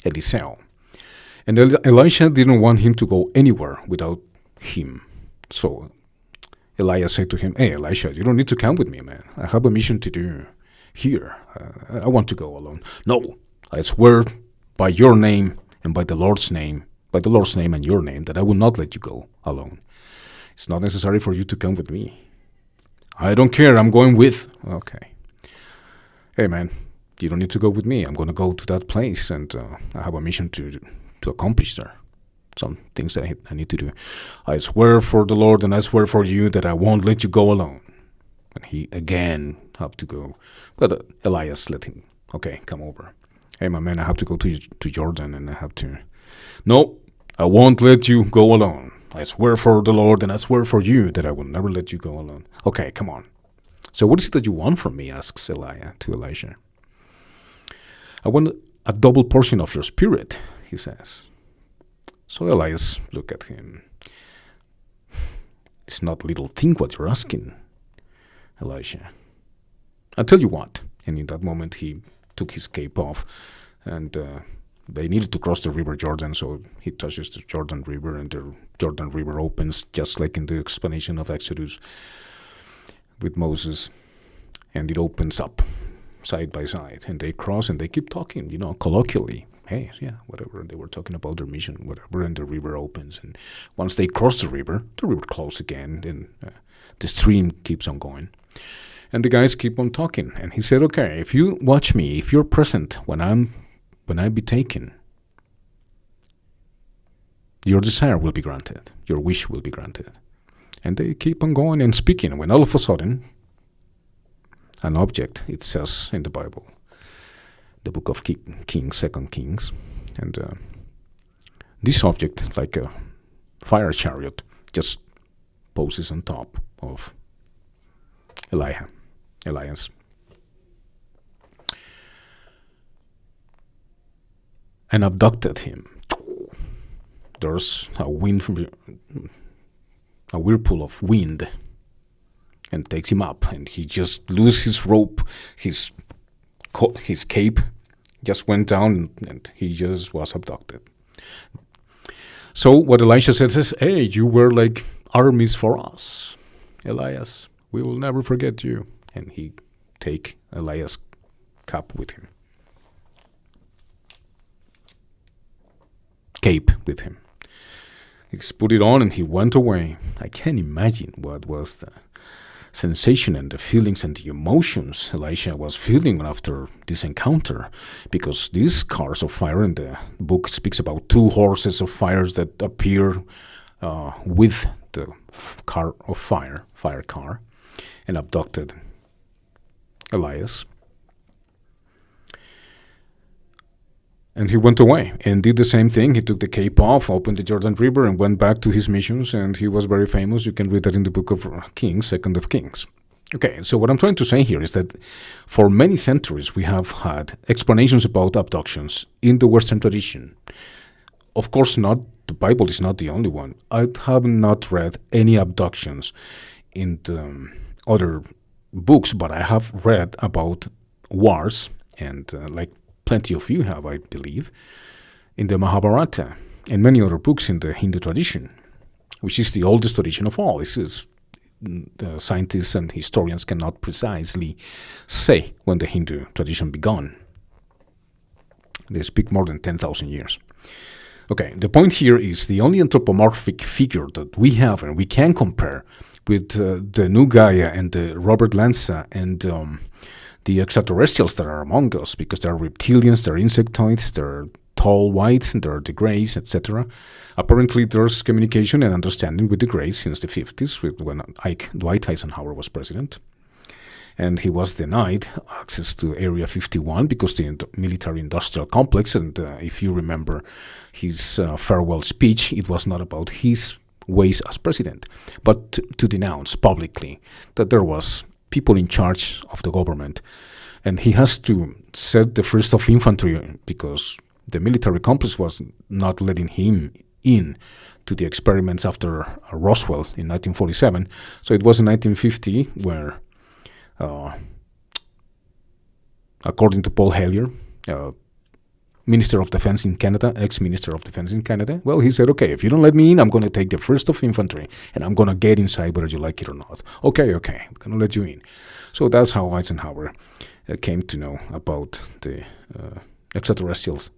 Eliseo. And Elisha didn't want him to go anywhere without him. So Elijah said to him, "Hey, Elisha, you don't need to come with me, man. I have a mission to do here. I want to go alone." "No, I swear by your name and by the Lord's name and your name, that I will not let you go alone. It's not necessary for you to come with me." "I don't care, I'm going with." "Okay. Hey, man, you don't need to go with me. I'm going to go to that place, and I have a mission to accomplish there. Some things that I need to do. I swear for the Lord and I swear for you that I won't let you go alone." And he again had to go. But Elias let him, "Okay, come over. Hey, my man, I have to go to Jordan, and I have to..." "No, I won't let you go alone. I swear for the Lord and I swear for you that I will never let you go alone." "Okay, come on. So what is it that you want from me?" asks Elijah to Elisha. "I want a double portion of your spirit," he says. So Elias looked at him. "It's not a little thing what you're asking, Elisha. I'll tell you what." And in that moment he took his cape off, and they needed to cross the river Jordan, so he touches the Jordan River, and the Jordan River opens, just like in the explanation of Exodus with Moses, and it opens up side by side, and they cross, and they keep talking, colloquially. Hey, yeah, whatever, they were talking about their mission, whatever, and the river opens, and once they cross the river closes again, and the stream keeps on going. And the guys keep on talking, and he said, "Okay, if you watch me, if you're present when I be taken, your desire will be granted, your wish will be granted." And they keep on going and speaking, when all of a sudden, an object, it says in the Bible, the book of Kings, 2 Kings, and this object, like a fire chariot, just poses on top of Elias. And abducted him. There's a whirlpool of wind, and takes him up, and he just loses his rope, his cape just went down, and he just was abducted. So what Elisha says is, "Hey, you were like armies for us, Elias. We will never forget you." And he take Elias' cape with him. He put it on, and he went away. I can't imagine what was the sensation and the feelings and the emotions Elisha was feeling after this encounter, because these cars of fire in the book speaks about 2 horses of fires that appear with the car of fire car, and abducted Elias. And he went away and did the same thing. He took the cape off, opened the Jordan River, and went back to his missions, and he was very famous. You can read that in the book of Kings, 2 of Kings. Okay, so what I'm trying to say here is that for many centuries we have had explanations about abductions in the Western tradition. Of course not, the Bible is not the only one. I have not read any abductions in the other books, but I have read about wars, and like plenty of you have, I believe, in the Mahabharata and many other books in the Hindu tradition, which is the oldest tradition of all. This is scientists and historians cannot precisely say when the Hindu tradition began. They speak more than 10,000 years. Okay, the point here is the only anthropomorphic figure that we have and we can compare with the new Gaia and the Robert Lanza and the extraterrestrials that are among us, because they're reptilians, they're insectoids, they're tall whites, they're the Greys, etc. Apparently, there's communication and understanding with the Greys since the 50s, when Dwight Eisenhower was president. And he was denied access to Area 51 because the military-industrial complex, and if you remember his farewell speech, it was not about his ways as president, but to denounce publicly that there was people in charge of the government, and he has to set the 1st of Infantry because the military complex was not letting him in to the experiments after Roswell in 1947. So it was in 1950 where, according to Paul Hellyer, Minister of Defense in Canada, ex-Minister of Defense in Canada, well, he said, okay, if you don't let me in, I'm going to take the 1st of Infantry, and I'm going to get inside whether you like it or not. Okay, I'm going to let you in. So that's how Eisenhower came to know about the extraterrestrials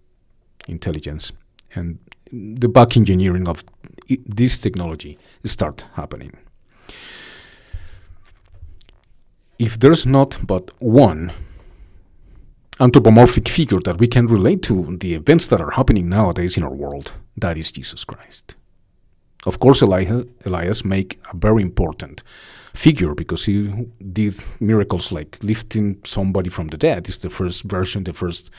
intelligence, and the back engineering of this technology start happening. If there's not but one anthropomorphic figure that we can relate to the events that are happening nowadays in our world, that is Jesus Christ. Of course, Elias make a very important figure because he did miracles like lifting somebody from the dead. It's the first version, the first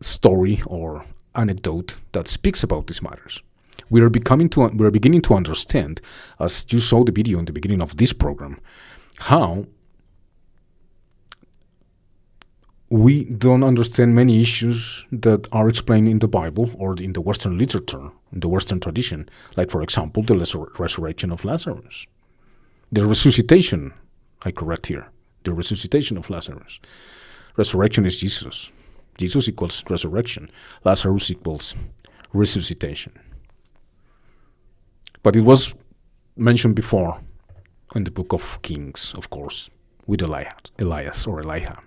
story or anecdote that speaks about these matters. We are beginning to understand, as you saw the video in the beginning of this program, how we don't understand many issues that are explained in the Bible or in the Western literature, in the Western tradition, like, for example, the resurrection of Lazarus. The resuscitation, I correct here, the resuscitation of Lazarus. Resurrection is Jesus. Jesus equals resurrection. Lazarus equals resuscitation. But it was mentioned before in the book of Kings, of course, with Elias or Elijah.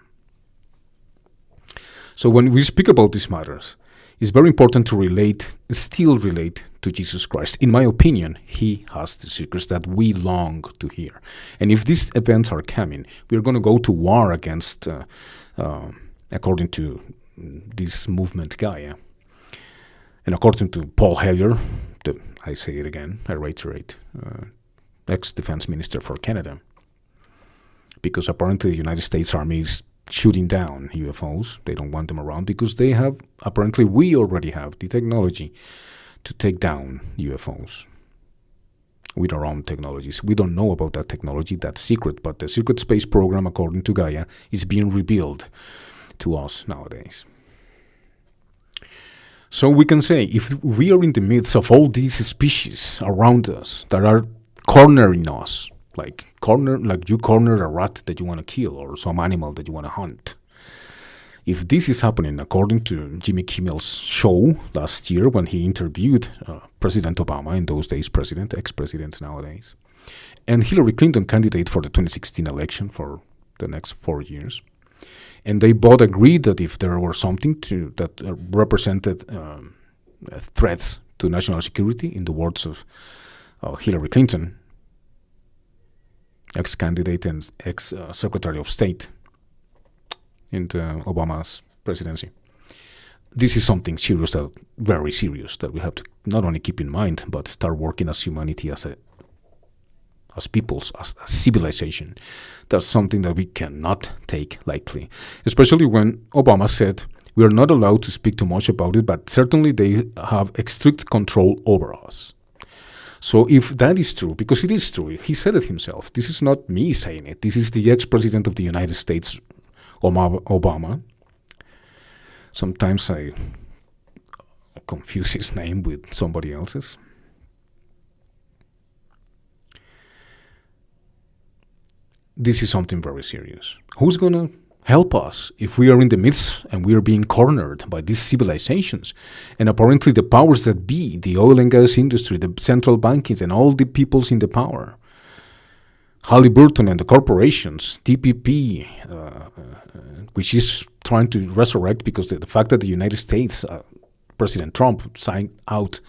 So when we speak about these matters, it's very important to still relate to Jesus Christ. In my opinion, he has the secrets that we long to hear. And if these events are coming, we're going to go to war against, according to this movement Gaia, and according to Paul Hellyer, I say it again, I reiterate, ex-defense minister for Canada, because apparently the United States Army is shooting down UFOs. They don't want them around because we already have the technology to take down UFOs with our own technologies. We don't know about that technology, that's secret, but the secret space program, according to Gaia, is being revealed to us nowadays. So we can say, if we are in the midst of all these species around us that are cornering us, like you corner a rat that you want to kill or some animal that you want to hunt. If this is happening, according to Jimmy Kimmel's show last year when he interviewed President Obama, in those days ex-presidents nowadays, and Hillary Clinton, candidate for the 2016 election for the next 4 years, and they both agreed that if there were something that represented threats to national security, in the words of Hillary Clinton, ex-candidate and ex-secretary of state in Obama's presidency. This is something serious, very serious, that we have to not only keep in mind, but start working as humanity, as peoples, as a civilization. That's something that we cannot take lightly, especially when Obama said we are not allowed to speak too much about it, but certainly they have a strict control over us. So if that is true, because it is true, he said it himself, this is not me saying it, this is the ex-president of the United States, Obama. Sometimes I confuse his name with somebody else's. This is something very serious. Who's going to help us if we are in the midst and we are being cornered by these civilizations? And apparently the powers that be, the oil and gas industry, the central bankings, and all the peoples in the power, Halliburton and the corporations, TPP, which is trying to resurrect because the fact that the United States, President Trump signed out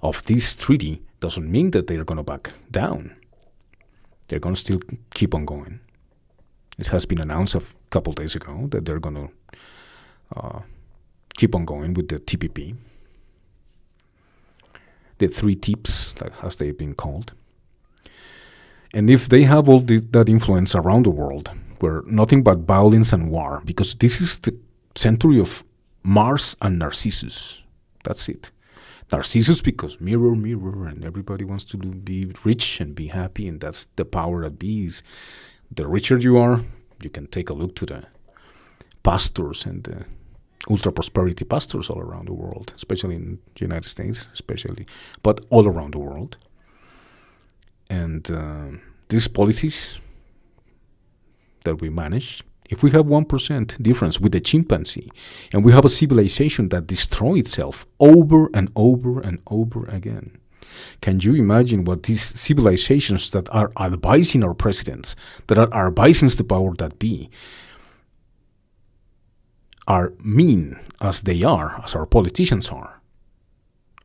of this treaty doesn't mean that they're going to back down. They're going to still keep on going. This has been announced a couple days ago that they're going to keep on going with the TPP. The three tips, as they've been called. And if they have all that influence around the world, where nothing but violence and war, because this is the century of Mars and Narcissus. That's it. Narcissus because mirror, mirror, and everybody wants to be rich and be happy, and that's the power that is. The richer you are, you can take a look to the pastors and the ultra-prosperity pastors all around the world, especially in the United States, but all around the world. And these policies that we manage, if we have 1% difference with the chimpanzee, and we have a civilization that destroys itself over and over and over again, can you imagine what these civilizations that are advising our presidents, that are advising the power that be, are mean as they are, as our politicians are?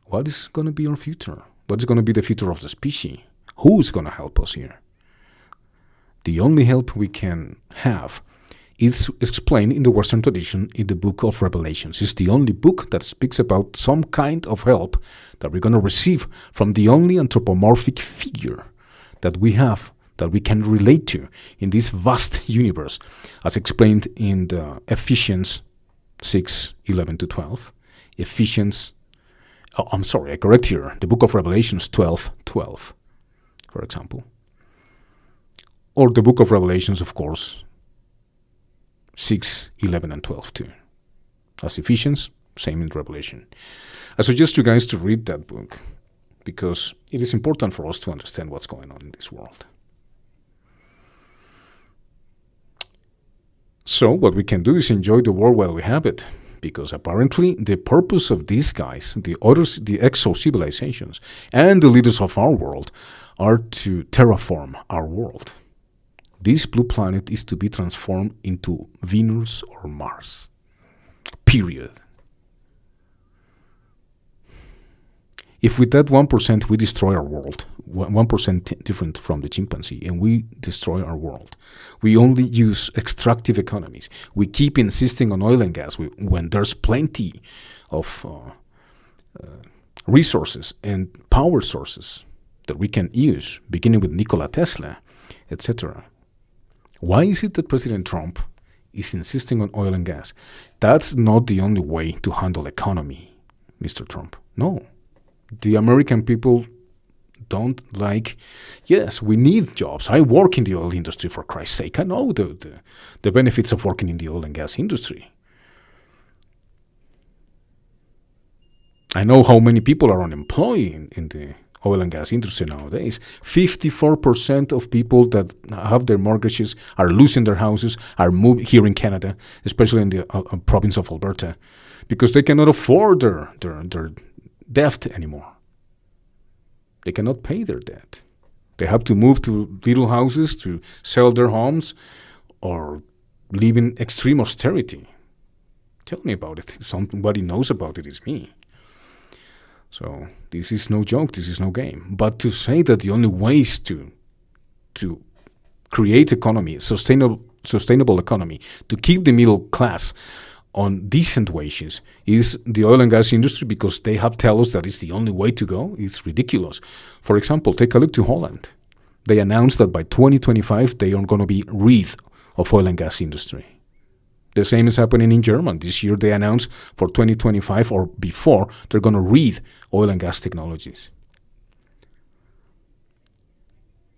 What is going to be our future? What is going to be the future of the species? Who is going to help us here? The only help we can have is explained in the Western tradition in the book of Revelations. It's the only book that speaks about some kind of help that we're going to receive from the only anthropomorphic figure that we have, that we can relate to in this vast universe, as explained in the Ephesians 6:11-12. I correct here, the book of Revelations 12:12, for example. Or the book of Revelations, of course, 6:11 and 12 too. As Ephesians, same in Revelation. I suggest you guys to read that book because it is important for us to understand what's going on in this world. So what we can do is enjoy the world while we have it, because apparently the purpose of these guys, the exo-civilizations, and the leaders of our world are to terraform our world. This blue planet is to be transformed into Venus or Mars. Period. If with that 1% we destroy our world, 1% different from the chimpanzee, and we destroy our world, we only use extractive economies. We keep insisting on oil and gas when there's plenty of resources and power sources that we can use, beginning with Nikola Tesla, etc. Why is it that President Trump is insisting on oil and gas? That's not the only way to handle economy, Mr. Trump. No. The American people don't like, yes, we need jobs. I work in the oil industry, for Christ's sake. I know the benefits of working in the oil and gas industry. I know how many people are unemployed in the oil and gas industry nowadays. 54% of people that have their mortgages are losing their houses, are moving here in Canada, especially in the province of Alberta, because they cannot afford their debt anymore. They cannot pay their debt. They have to move to little houses to sell their homes or live in extreme austerity. Tell me about it. If somebody knows about it, it's me. So this is no joke, this is no game. But to say that the only ways to create economy, sustainable economy, to keep the middle class on decent wages is the oil and gas industry because they have tell us that it's the only way to go, is ridiculous. For example, take a look to Holland. They announced that by 2025 they are going to be rid of oil and gas industry. The same is happening in Germany. This year they announced for 2025 or before they're going to rid oil and gas technologies.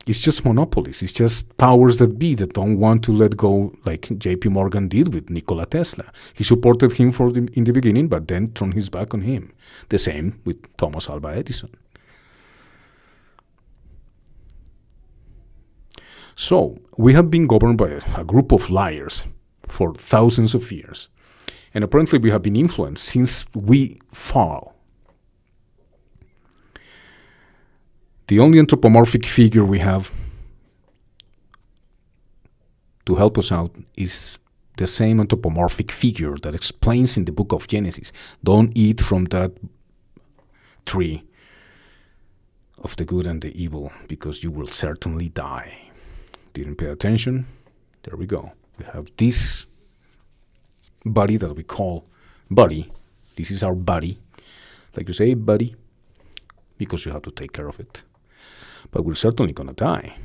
It's just monopolies. It's just powers that be that don't want to let go, like JP Morgan did with Nikola Tesla. He supported him in the beginning, but then turned his back on him. The same with Thomas Alva Edison. So we have been governed by a group of liars for thousands of years. And apparently we have been influenced since we fall. The only anthropomorphic figure we have help us out is the same anthropomorphic figure that explains in the book of Genesis, don't eat from that tree of the good and the evil, because you will certainly die. Didn't pay attention? There we go. We have this body that we call body. This is our body. Like you say, buddy, because you have to take care of it. But we're certainly going to die.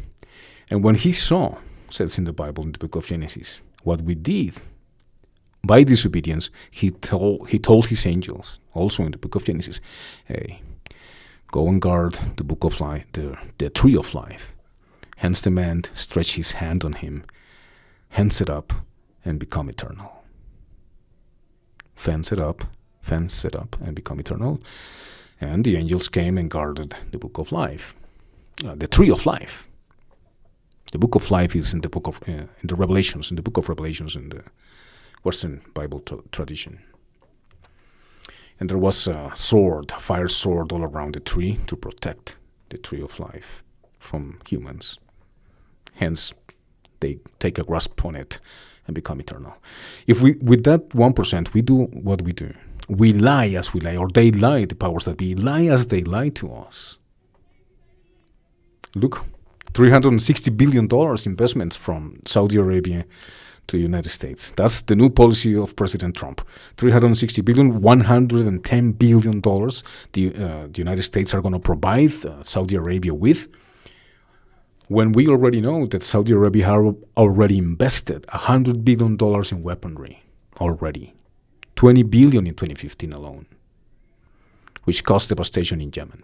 And when he saw, says in the Bible, in the book of Genesis, what we did by disobedience, he told his angels, also in the book of Genesis, hey, go and guard the book of life, the tree of life. Hence the man stretched his hand on him, hands it up, and become eternal. Fence it up, and become eternal. And the angels came and guarded the book of life, the tree of life. The book of life is in the book of in the Revelations, in the book of Revelations in the Western Bible tradition. And there was a sword, a fire sword, all around the tree to protect the tree of life from humans. Hence, they take a grasp on it and become eternal. If we, with that 1%, we do what we do. We lie as we lie, or they lie, the powers that be, lie as they lie to us. Look, $360 billion investments from Saudi Arabia to the United States. That's the new policy of President Trump. $360 billion, $110 billion the United States are going to provide Saudi Arabia with, when we already know that Saudi Arabia have already invested $100 billion in weaponry already. $20 billion in 2015 alone, which caused devastation in Yemen.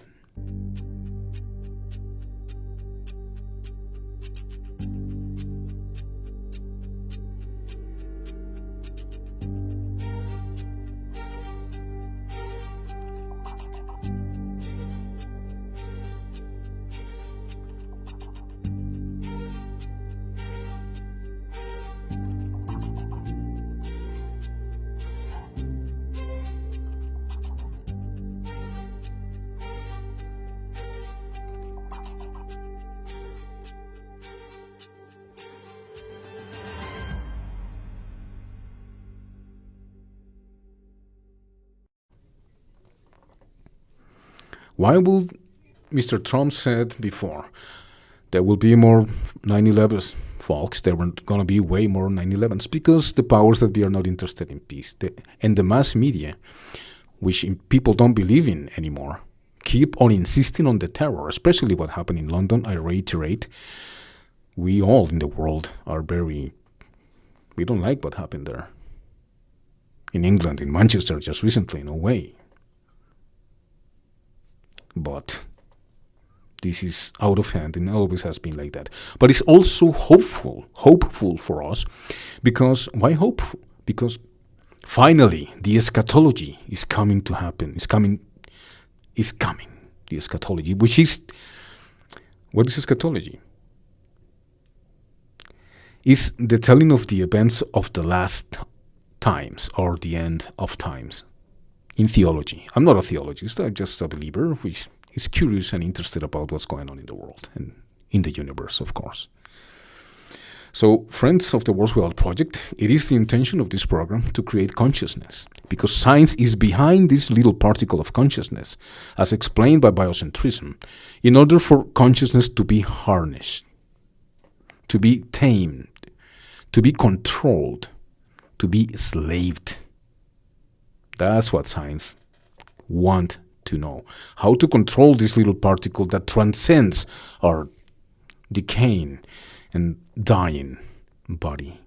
Why will Mr. Trump said before there will be more 9/11s, folks? There were going to be way more 9/11s because the powers that be are not interested in peace. And the mass media, which people don't believe in anymore, keep on insisting on the terror, especially what happened in London. I reiterate, we all in the world are we don't like what happened there. In England, in Manchester, just recently, no way. But this is out of hand and always has been like that. But it's also hopeful for us. Because, why hopeful? Because finally the eschatology is coming to happen. It's coming. The eschatology, which is, what is eschatology? Is the telling of the events of the last times or the end of times. In theology. I'm not a theologist, I'm just a believer which is curious and interested about what's going on in the world and in the universe, of course. So, friends of the World Without Project, it is the intention of this program to create consciousness, because science is behind this little particle of consciousness, as explained by biocentrism, in order for consciousness to be harnessed, to be tamed, to be controlled, to be enslaved. That's what science wants to know. How to control this little particle that transcends our decaying and dying body.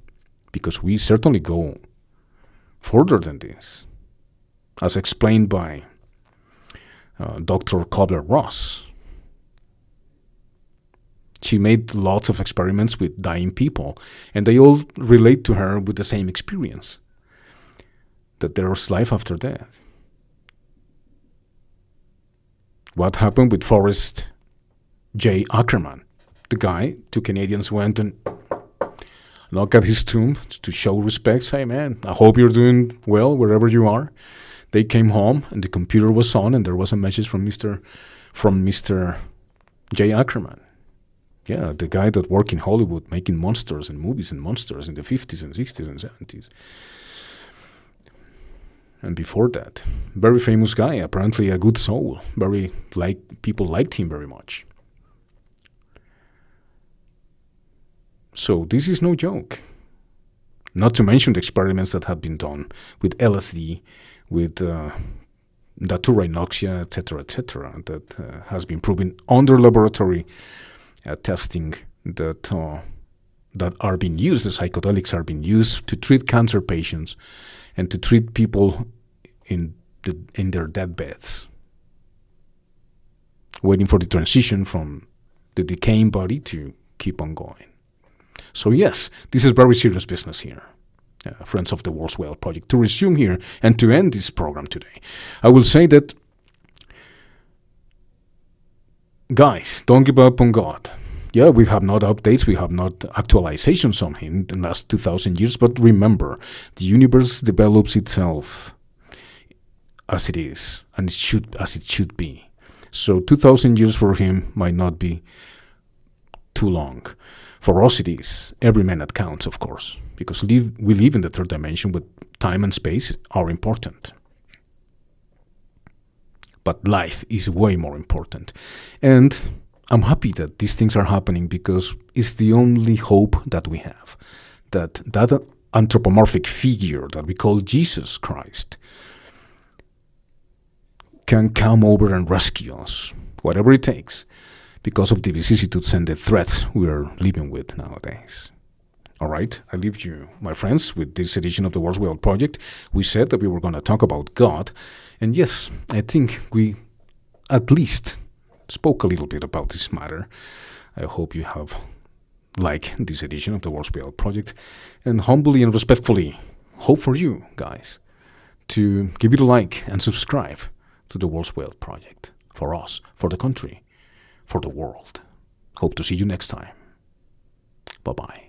Because we certainly go further than this. As explained by Dr. Kubler-Ross. She made lots of experiments with dying people, and they all relate to her with the same experience. That there is life after death. What happened with Forrest J. Ackerman? The guy, 2 Canadians went and knocked at his tomb to show respect. Hey man, I hope you're doing well wherever you are. They came home and the computer was on and there was a message from Mr. J. Ackerman. Yeah, the guy that worked in Hollywood making monsters and movies and monsters in the 50s and 60s and 70s. And before that, very famous guy, apparently a good soul. People liked him very much. So this is no joke. Not to mention the experiments that have been done with LSD, with Datura inoxia, etc., that has been proven under laboratory testing that are being used. The psychedelics are being used to treat cancer patients and to treat people in their deathbeds, waiting for the transition from the decaying body to keep on going. So yes, this is very serious business here. Friends of the World's Whale Project. To resume here and to end this program today, I will say that, guys, don't give up on God. Yeah, we have not updates, we have not actualizations on him in the last 2,000 years, but remember, the universe develops itself as it is, and as it should be. So 2,000 years for him might not be too long. For us it is. Every minute counts, of course, because we live in the third dimension, but time and space are important. But life is way more important. And I'm happy that these things are happening because it's the only hope that we have. That anthropomorphic figure that we call Jesus Christ can come over and rescue us, whatever it takes, because of the vicissitudes and the threats we are living with nowadays. All right, I leave you, my friends, with this edition of the World's Whale Project. We said that we were going to talk about God, and yes, I think we at least spoke a little bit about this matter. I hope you have liked this edition of the World's Whale Project, and humbly and respectfully hope for you guys to give it a like and subscribe to the World's Whale Project, for us, for the country, for the world. Hope to see you next time. Bye-bye.